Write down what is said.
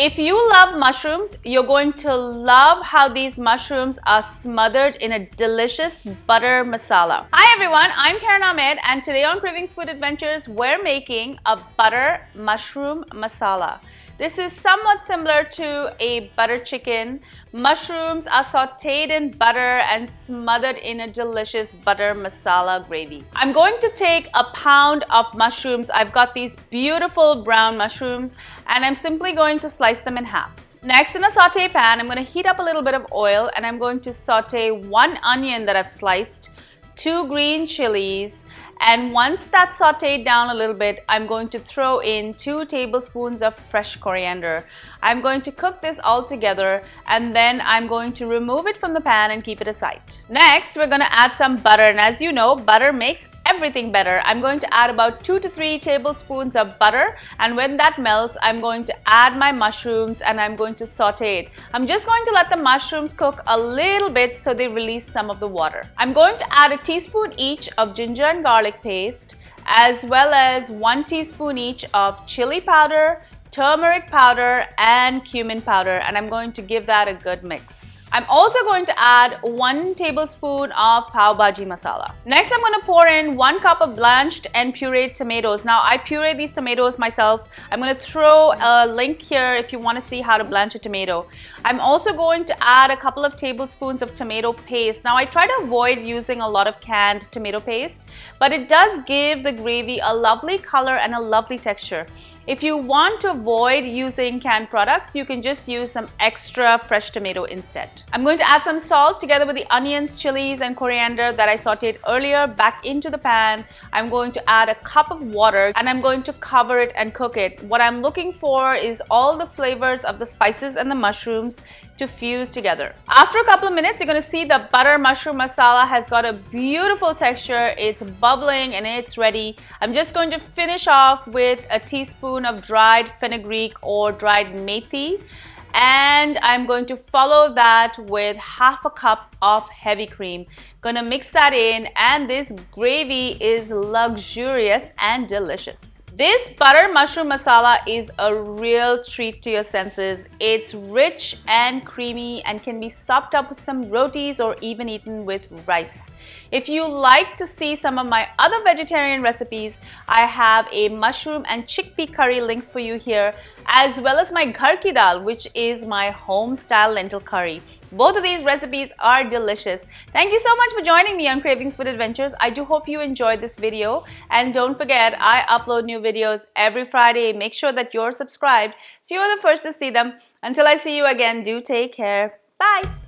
If you love mushrooms, you're going to love how these mushrooms are smothered in a delicious butter masala. Hi everyone, I'm Ahmed, and today on Kravings Food Adventures, we're making a butter mushroom masala. This is somewhat similar to a butter chicken. Mushrooms are sauteed in butter and smothered in a delicious butter masala gravy. I'm going to take a pound of mushrooms. I've got these beautiful brown mushrooms and I'm simply going to slice them in half. Next, in a saute pan, I'm going to heat up a little bit of oil and I'm going to saute one onion that I've sliced, 2 green chilies, and once that's sauteed down a little bit, I'm going to throw in 2 tablespoons of fresh coriander. I'm going to cook this all together and then I'm going to remove it from the pan and keep it aside. Next, we're going to add some butter, and as you know, butter makes everything better. I'm going to add about 2 to 3 tablespoons of butter, and when that melts, I'm going to add my mushrooms and I'm going to saute it. I'm just going to let the mushrooms cook a little bit so they release some of the water. I'm going to add a teaspoon each of ginger and garlic paste, as well as 1 teaspoon each of chili powder, turmeric powder, and cumin powder, and I'm going to give that a good mix. I'm also going to add 1 tablespoon of pav bhaji masala. Next, I'm going to pour in 1 cup of blanched and pureed tomatoes. Now, I puree these tomatoes myself. I'm going to throw a link here if you want to see how to blanch a tomato. I'm also going to add a couple of tablespoons of tomato paste. Now, I try to avoid using a lot of canned tomato paste, but it does give the gravy a lovely color and a lovely texture. If you want to avoid using canned products, you can just use some extra fresh tomato instead. I'm going to add some salt together with the onions, chilies, and coriander that I sauteed earlier back into the pan. I'm going to add a cup of water and I'm going to cover it and cook it. What I'm looking for is all the flavors of the spices and the mushrooms to fuse together. After a couple of minutes, you're going to see the butter mushroom masala has got a beautiful texture. It's bubbling and it's ready. I'm just going to finish off with a teaspoon of dried fenugreek or dried methi, and I'm going to follow that with half a cup of heavy cream. Gonna mix that in, and this gravy is luxurious and delicious. This butter mushroom masala is a real treat to your senses. It's rich and creamy and can be sopped up with some rotis or even eaten with rice. If you like to see some of my other vegetarian recipes, I have a mushroom and chickpea curry link for you here, as well as my ghar ki dal, which is my home style lentil curry. Both of these recipes are delicious. Thank you so much for joining me on Kravings Food Adventures. I do hope you enjoyed this video. And don't forget, I upload new videos every Friday. Make sure that you're subscribed so you're the first to see them. Until I see you again, do take care. Bye.